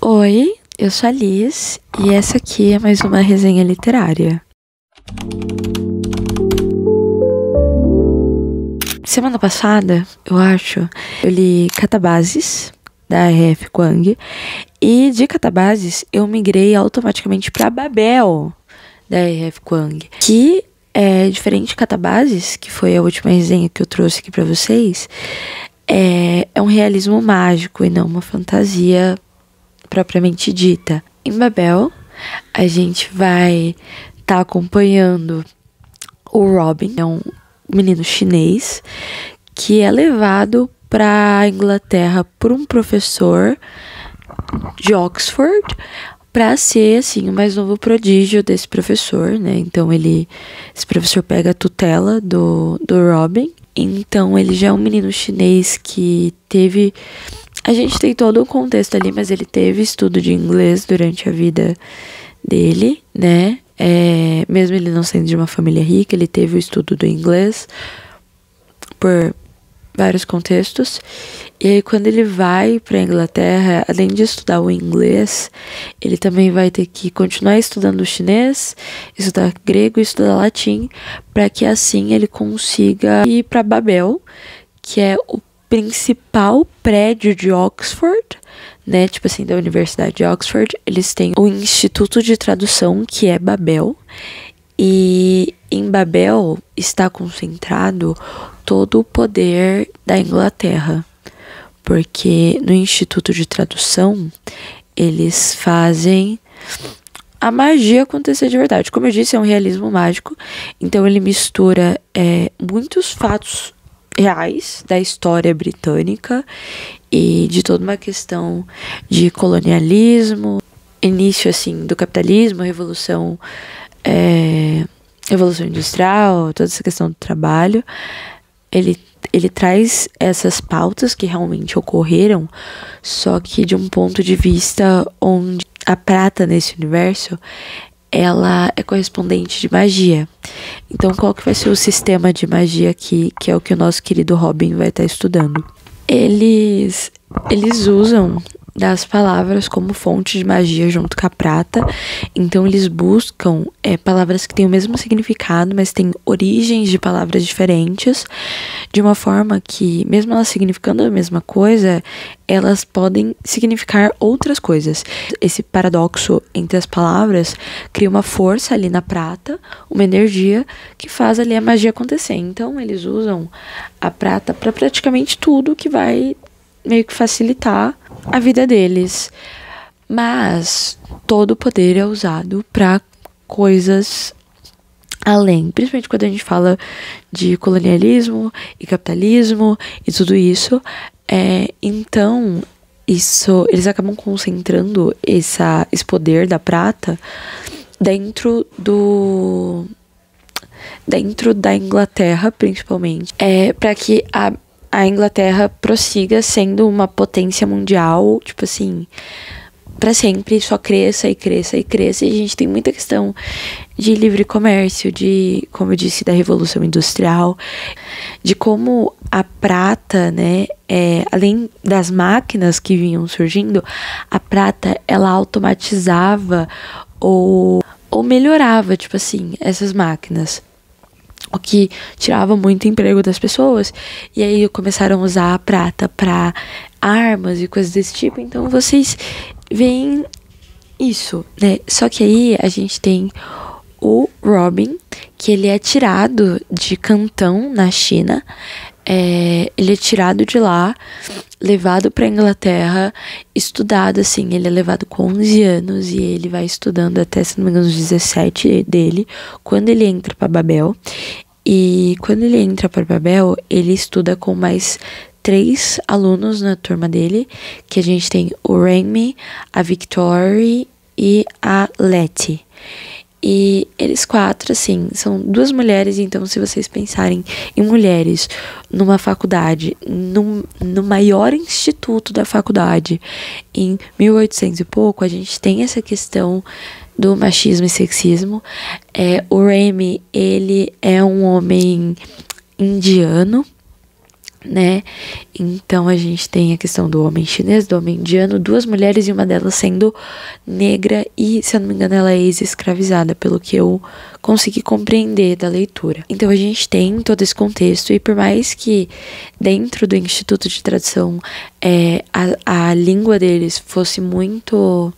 Oi, eu sou a Liz e essa aqui é mais uma resenha literária. Semana passada, eu acho, eu li Catabases, da R.F. Kuang, e de Catabases eu migrei automaticamente para Babel, da R.F. Kuang, que é diferente de Catabases, que foi a última resenha que eu trouxe aqui para vocês, é um realismo mágico e não uma fantasia propriamente dita. Em Babel, a gente vai estar acompanhando o Robin, é um menino chinês que é levado para a Inglaterra por um professor de Oxford para ser assim o mais novo prodígio desse professor, né? Então esse professor pega a tutela do Robin. Então ele já é um menino chinês que teve... A gente tem todo o contexto ali, mas ele teve estudo de inglês durante a vida dele, né? Mesmo ele não sendo de uma família rica, ele teve o estudo do inglês por vários contextos. E aí, quando ele vai para a Inglaterra, além de estudar o inglês, ele também vai ter que continuar estudando o chinês, estudar grego e estudar latim, para que assim ele consiga ir para Babel, que é o principal prédio de Oxford, né, tipo assim, da Universidade de Oxford. Eles têm o Instituto de Tradução, que é Babel, e em Babel está concentrado todo o poder da Inglaterra, porque no Instituto de Tradução eles fazem a magia acontecer de verdade. Como eu disse, é um realismo mágico, então ele mistura muitos fatos reais da história britânica e de toda uma questão de colonialismo, início assim do capitalismo, revolução industrial, toda essa questão do trabalho. Ele traz essas pautas que realmente ocorreram, só que de um ponto de vista onde a prata nesse universo ela é correspondente de magia. Então, qual que vai ser o sistema de magia aqui, que é o que o nosso querido Robin vai estar estudando? Eles usam das palavras como fonte de magia junto com a prata. Então, eles buscam palavras que têm o mesmo significado, mas têm origens de palavras diferentes, de uma forma que, mesmo elas significando a mesma coisa, elas podem significar outras coisas. Esse paradoxo entre as palavras cria uma força ali na prata, uma energia que faz ali a magia acontecer. Então, eles usam a prata para praticamente tudo que vai meio que facilitar a vida deles. Mas todo o poder é usado para coisas além, principalmente quando a gente fala de colonialismo e capitalismo e tudo isso. Então eles acabam concentrando esse poder da prata dentro da Inglaterra, principalmente, para que a Inglaterra prossiga sendo uma potência mundial, tipo assim, para sempre, só cresça e cresça e cresça. E a gente tem muita questão de livre comércio, de, como eu disse, da Revolução Industrial, de como a prata, né, além das máquinas que vinham surgindo, a prata, ela automatizava ou melhorava, tipo assim, essas máquinas, o que tirava muito emprego das pessoas. E aí começaram a usar a prata para armas e coisas desse tipo. Então vocês veem isso, né? Só que aí a gente tem o Robin, que ele é tirado de Cantão, na China. Ele é tirado de lá, levado para Inglaterra, estudado assim. Ele é levado com 11 anos e ele vai estudando até, se não me engano, os 17 dele, quando ele entra para Babel. E quando ele entra para Babel, ele estuda com mais 3 alunos na turma dele, que a gente tem o Remy, a Victoria e a Letty. E eles 4, assim, são 2 mulheres. Então, se vocês pensarem em mulheres numa faculdade, no maior instituto da faculdade, em 1800 e pouco, a gente tem essa questão do machismo e sexismo. O Remy, ele é um homem indiano, né? Então a gente tem a questão do homem chinês, do homem indiano, duas mulheres e uma delas sendo negra e, se eu não me engano, ela é ex-escravizada, pelo que eu consegui compreender da leitura. Então a gente tem todo esse contexto e por mais que dentro do Instituto de Tradução a língua deles fosse muito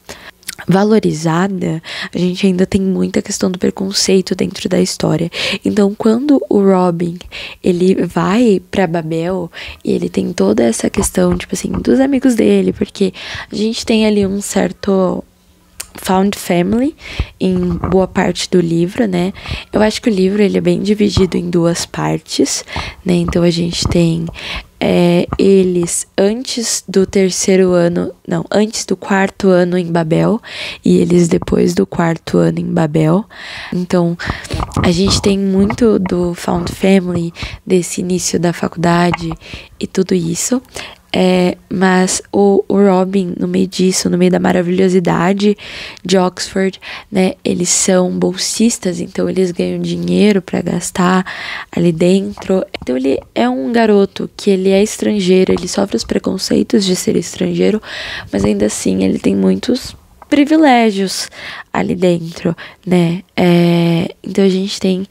valorizada, a gente ainda tem muita questão do preconceito dentro da história. Então, quando o Robin, ele vai pra Babel e ele tem toda essa questão, tipo assim, dos amigos dele, porque a gente tem ali um certo found family em boa parte do livro, né? Eu acho que o livro ele é bem dividido em duas partes, né? Então a gente tem eles antes do antes do quarto ano em Babel e eles depois do quarto ano em Babel. Então a gente tem muito do found family, desse início da faculdade e tudo isso. Mas o Robin, no meio disso, no meio da maravilhosidade de Oxford, né, eles são bolsistas, então eles ganham dinheiro para gastar ali dentro. Então ele é um garoto que ele é estrangeiro, ele sofre os preconceitos de ser estrangeiro, mas ainda assim ele tem muitos privilégios ali dentro, né? Então a gente tem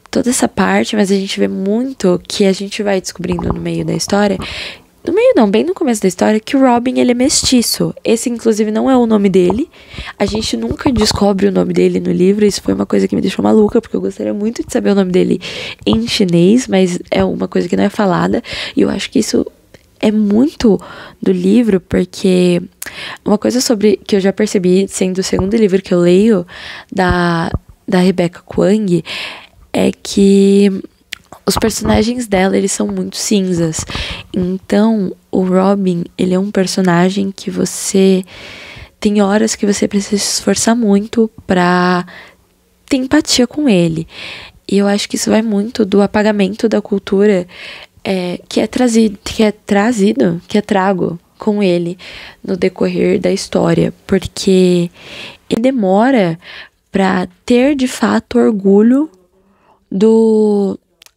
toda essa parte, mas a gente vê muito que a gente vai descobrindo no meio da história. No meio não, bem no começo da história, que o Robin, ele é mestiço. Esse, inclusive, não é o nome dele. A gente nunca descobre o nome dele no livro. Isso foi uma coisa que me deixou maluca, porque eu gostaria muito de saber o nome dele em chinês, mas é uma coisa que não é falada. E eu acho que isso é muito do livro, porque uma coisa sobre que eu já percebi, sendo o segundo livro que eu leio, da Rebecca Kuang, é que os personagens dela, eles são muito cinzas. Então, o Robin, ele é um personagem que você tem horas que você precisa se esforçar muito pra ter empatia com ele. E eu acho que isso vai muito do apagamento da cultura que é trago com ele no decorrer da história. Porque ele demora pra ter, de fato, orgulho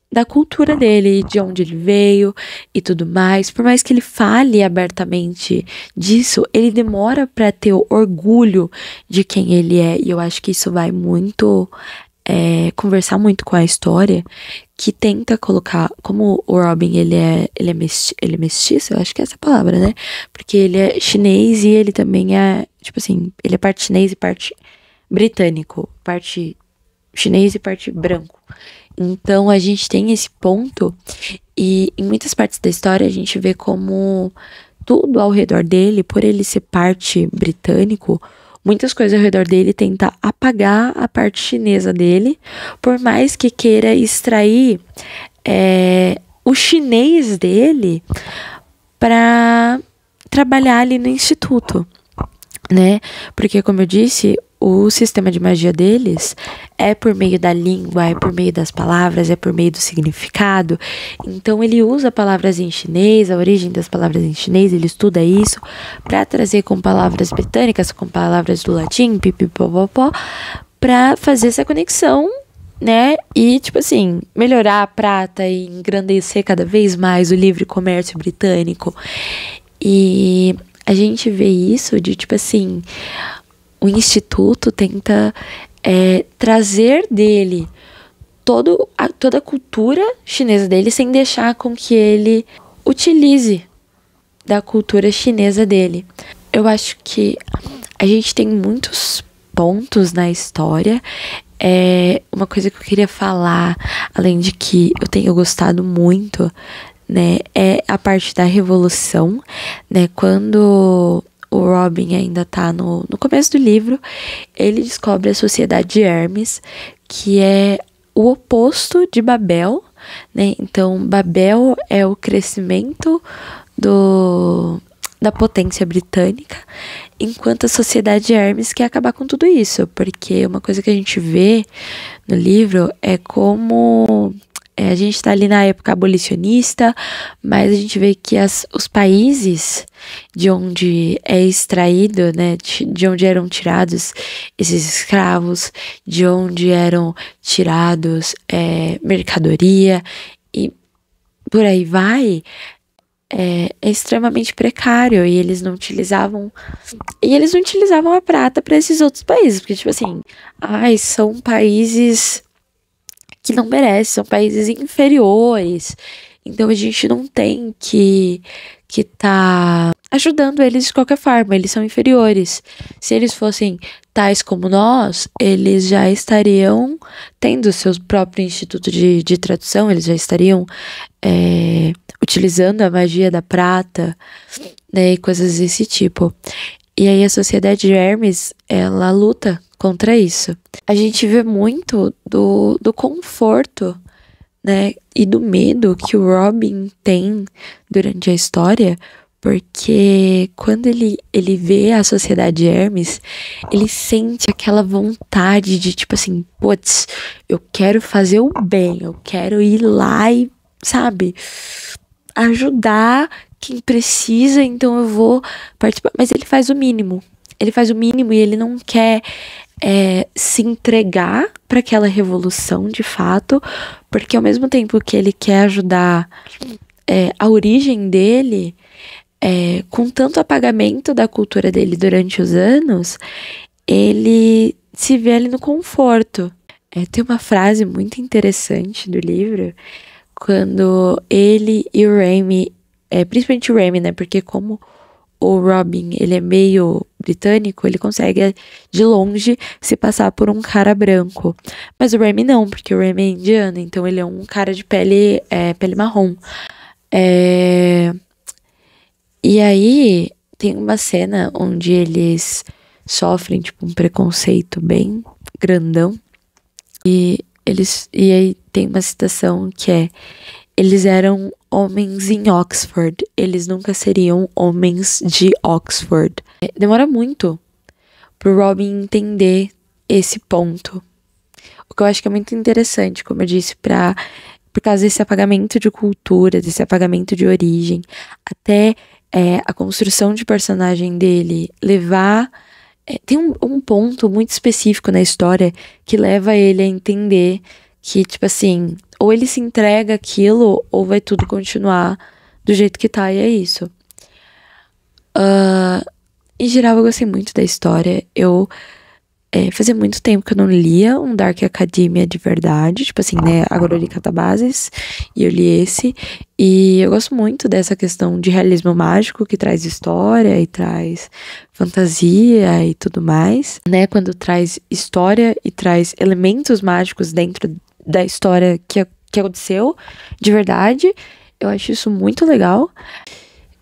da cultura dele, de onde ele veio e tudo mais. Por mais que ele fale abertamente disso, ele demora para ter o orgulho de quem ele é. E eu acho que isso vai muito conversar muito com a história, que tenta colocar, como o Robin, ele é mestiço, eu acho que é essa palavra, né? Porque ele é chinês e ele também é, tipo assim, ele é parte chinês e parte britânico, parte chinês e parte branco. Então a gente tem esse ponto e em muitas partes da história a gente vê como tudo ao redor dele, por ele ser parte britânico, muitas coisas ao redor dele tenta apagar a parte chinesa dele, por mais que queira extrair o chinês dele para trabalhar ali no instituto, né? Porque, como eu disse, o sistema de magia deles é por meio da língua, é por meio das palavras, é por meio do significado. Então ele usa palavras em chinês, a origem das palavras em chinês, ele estuda isso para trazer com palavras britânicas, com palavras do latim, pipipopopó, para fazer essa conexão, né? E, tipo assim, melhorar a prata e engrandecer cada vez mais o livre comércio britânico. E a gente vê isso de, tipo assim, o instituto tenta trazer dele toda a cultura chinesa dele, sem deixar com que ele utilize da cultura chinesa dele. Eu acho que a gente tem muitos pontos na história. Uma coisa que eu queria falar, além de que eu tenho gostado muito, né, é a parte da revolução, né, quando o Robin ainda tá no começo do livro, ele descobre a Sociedade de Hermes, que é o oposto de Babel, né? Então, Babel é o crescimento da potência britânica, enquanto a Sociedade de Hermes quer acabar com tudo isso, porque uma coisa que a gente vê no livro é como a gente tá ali na época abolicionista, mas a gente vê que os países de onde é extraído, né, de onde eram tirados esses escravos, de onde eram tirados mercadoria e por aí vai, é extremamente precário. E eles não utilizavam a prata para esses outros países, porque tipo assim, são países que não merecem, são países inferiores. Então a gente não tem que tá ajudando eles de qualquer forma, eles são inferiores. Se eles fossem tais como nós, eles já estariam tendo seu próprio instituto de tradução, eles já estariam utilizando a magia da prata, né, e coisas desse tipo. E aí a Sociedade de Hermes, ela luta contra isso. A gente vê muito do conforto, né, e do medo que o Robin tem durante a história, porque quando ele vê a Sociedade de Hermes, ele sente aquela vontade de, tipo assim, putz, eu quero fazer o bem, eu quero ir lá e, sabe, ajudar quem precisa, então eu vou participar. Mas ele faz o mínimo. Ele faz o mínimo e ele não quer se entregar para aquela revolução de fato, porque ao mesmo tempo que ele quer ajudar a origem dele, com tanto apagamento da cultura dele durante os anos, ele se vê ali no conforto. Tem uma frase muito interessante do livro, quando ele e o Remy, principalmente o Remy, né, porque como o Robin, ele é meio britânico, ele consegue, de longe, se passar por um cara branco. Mas o Remy não, porque o Remy é indiano, então ele é um cara de pele marrom. E aí, tem uma cena onde eles sofrem, tipo, um preconceito bem grandão. E aí tem uma citação que é: eles eram homens em Oxford, eles nunca seriam homens de Oxford. Demora muito pro Robin entender esse ponto. O que eu acho que é muito interessante, como eu disse, por causa desse apagamento de cultura, desse apagamento de origem, até a construção de personagem dele levar... tem um ponto muito específico na história que leva ele a entender que, tipo assim, ou ele se entrega aquilo, ou vai tudo continuar do jeito que tá, e é isso. Em geral, eu gostei muito da história. Fazia muito tempo que eu não lia um Dark Academia de verdade, tipo assim, né, agora eu li Catabases, e eu li esse, e eu gosto muito dessa questão de realismo mágico, que traz história, e traz fantasia, e tudo mais, né, quando traz história, e traz elementos mágicos dentro da história que aconteceu, de verdade. Eu acho isso muito legal.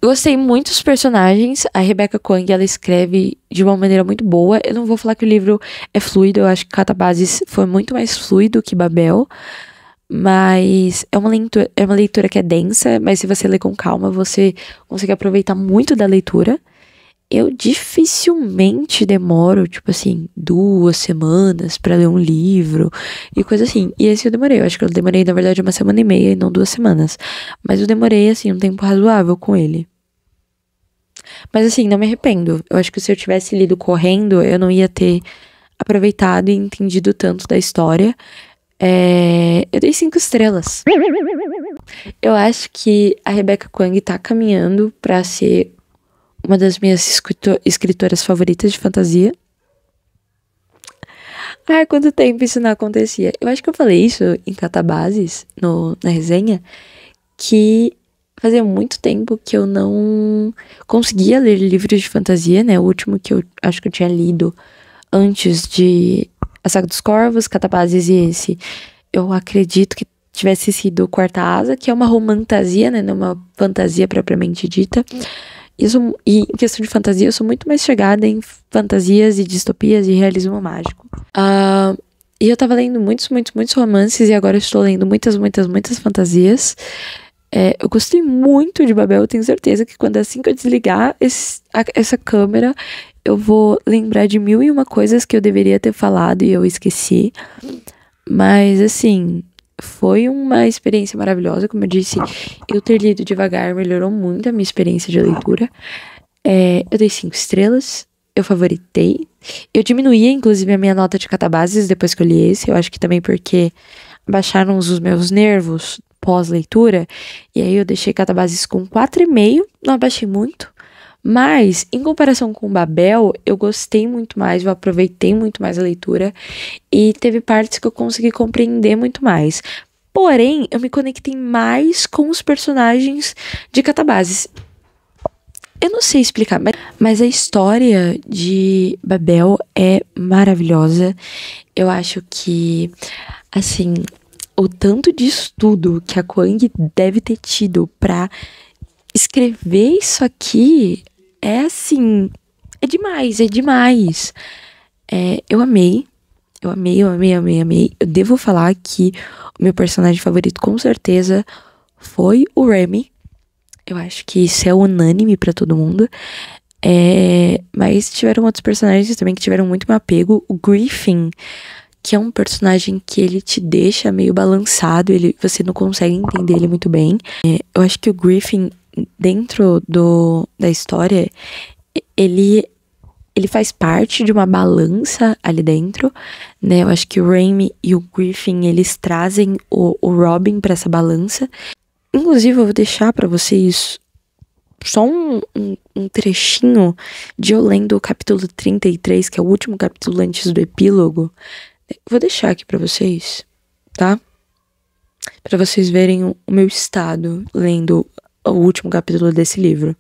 Eu gostei muito dos personagens. A Rebecca Kuang, ela escreve de uma maneira muito boa. Eu não vou falar que o livro é fluido, eu acho que Catabases foi muito mais fluido que Babel, mas é uma leitura que é densa, mas se você ler com calma, você consegue aproveitar muito da leitura. Eu dificilmente demoro, tipo assim, 2 semanas pra ler um livro e coisa assim. E esse eu demorei. Eu acho que eu demorei, na verdade, 1 semana e meia e não 2 semanas. Mas eu demorei, assim, um tempo razoável com ele. Mas, assim, não me arrependo. Eu acho que se eu tivesse lido correndo, eu não ia ter aproveitado e entendido tanto da história. Eu dei 5 estrelas. Eu acho que a Rebecca Kuang tá caminhando pra ser uma das minhas escritoras favoritas de fantasia. Ai, quanto tempo isso não acontecia. Eu acho que eu falei isso em Catabases, na resenha, que fazia muito tempo que eu não conseguia ler livros de fantasia, né? O último que eu acho que eu tinha lido antes de A Saga dos Corvos, Catabases e esse, eu acredito que tivesse sido Quarta Asa, que é uma romantasia, né? Não uma fantasia propriamente dita. E em questão de fantasia, eu sou muito mais chegada em fantasias e distopias e realismo mágico. E eu tava lendo muitos romances, e agora eu estou lendo muitas fantasias. Eu gostei muito de Babel. Eu tenho certeza que assim que eu desligar essa câmera, eu vou lembrar de 1001 coisas que eu deveria ter falado e eu esqueci. Mas, assim, foi uma experiência maravilhosa. Como eu disse, eu ter lido devagar melhorou muito a minha experiência de leitura. Eu dei 5 estrelas, eu favoritei. Eu diminuí, inclusive, a minha nota de Catabases depois que eu li esse. Eu acho que também porque baixaram os meus nervos pós-leitura. E aí eu deixei Catabases com 4,5, não abaixei muito. Mas, em comparação com Babel, eu gostei muito mais, eu aproveitei muito mais a leitura. E teve partes que eu consegui compreender muito mais. Porém, eu me conectei mais com os personagens de Catabases. Eu não sei explicar, mas a história de Babel é maravilhosa. Eu acho que, assim, o tanto de estudo que a Kwang deve ter tido pra escrever isso aqui é assim, é demais, é demais. Eu amei, eu amei, eu amei, amei, amei. Eu devo falar que o meu personagem favorito, com certeza, foi o Remy. Eu acho que isso é unânime pra todo mundo. Mas tiveram outros personagens também que tiveram muito meu apego. O Griffin, que é um personagem que ele te deixa meio balançado, você não consegue entender ele muito bem. Eu acho que o Griffin, dentro da história, ele faz parte de uma balança ali dentro, né? Eu acho que o Remy e o Griffin, eles trazem o Robin pra essa balança. Inclusive, eu vou deixar pra vocês só um trechinho de eu lendo o capítulo 33, que é o último capítulo antes do epílogo. Vou deixar aqui pra vocês, tá? Pra vocês verem o meu estado lendo o último capítulo desse livro.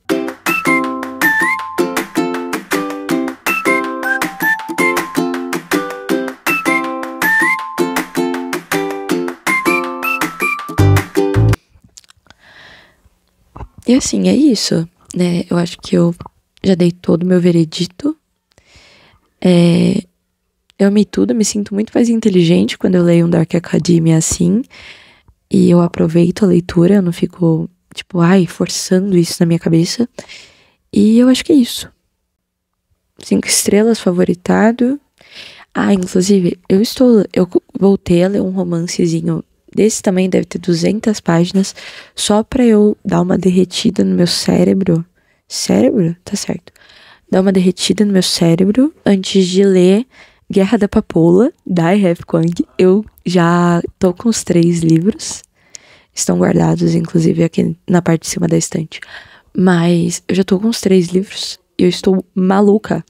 E assim, é isso, né? Eu acho que eu já dei todo o meu veredito. Eu amei tudo, me sinto muito mais inteligente quando eu leio um Dark Academia assim. E eu aproveito a leitura, eu não fico, tipo, forçando isso na minha cabeça. E eu acho que é isso. 5 estrelas, favoritado. Inclusive, eu voltei a ler um romancezinho desse tamanho, deve ter 200 páginas, só pra eu dar uma derretida no meu cérebro. Cérebro? Tá certo. Dar uma derretida no meu cérebro antes de ler Guerra da Papoula, da R.F. Kuang. Eu já tô com os 3 livros. Estão guardados, inclusive, aqui na parte de cima da estante. Mas eu já tô com os 3 livros e eu estou maluca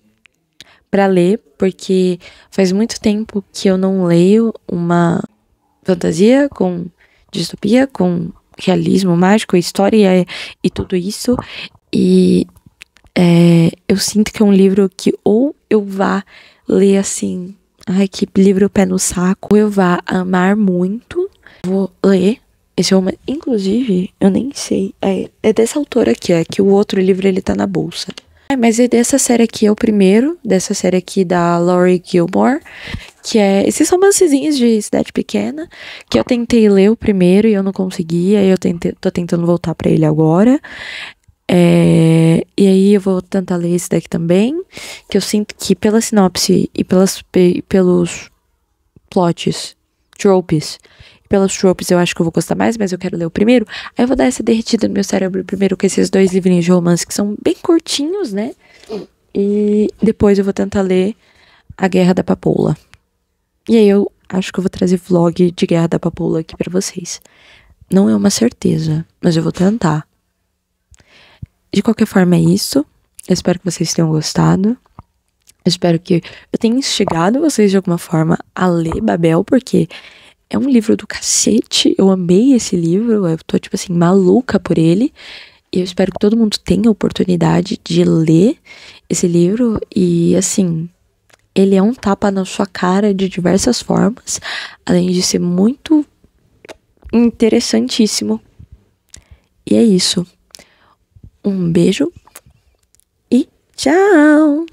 pra ler, porque faz muito tempo que eu não leio uma fantasia com distopia, com realismo mágico, história e tudo isso. E eu sinto que é um livro que ou eu vá ler assim, que livro pé no saco, ou eu vá amar muito. Vou ler esse romance. Inclusive, eu nem sei, é dessa autora aqui, que o outro livro ele tá na bolsa. Mas é dessa série aqui, é o primeiro, dessa série aqui da Laurie Gilmore, que é esses romancezinhos de cidade pequena, que eu tentei ler o primeiro e eu não consegui, aí tô tentando voltar pra ele agora. E aí eu vou tentar ler esse daqui também, que eu sinto que pela sinopse e pelos plots, tropes, pelos tropes eu acho que eu vou gostar mais, mas eu quero ler o primeiro. Aí eu vou dar essa derretida no meu cérebro primeiro com esses 2 livrinhos de romance que são bem curtinhos, né? E depois eu vou tentar ler A Guerra da Papoula. E aí eu acho que eu vou trazer vlog de Guerra da Papoula aqui pra vocês. Não é uma certeza, mas eu vou tentar. De qualquer forma é isso. Eu espero que vocês tenham gostado. Eu espero que eu tenha instigado vocês de alguma forma a ler Babel, porque é um livro do cacete. Eu amei esse livro. Eu tô, tipo assim, maluca por ele. E eu espero que todo mundo tenha a oportunidade de ler esse livro. E, assim, ele é um tapa na sua cara de diversas formas. Além de ser muito interessantíssimo. E é isso. Um beijo e tchau!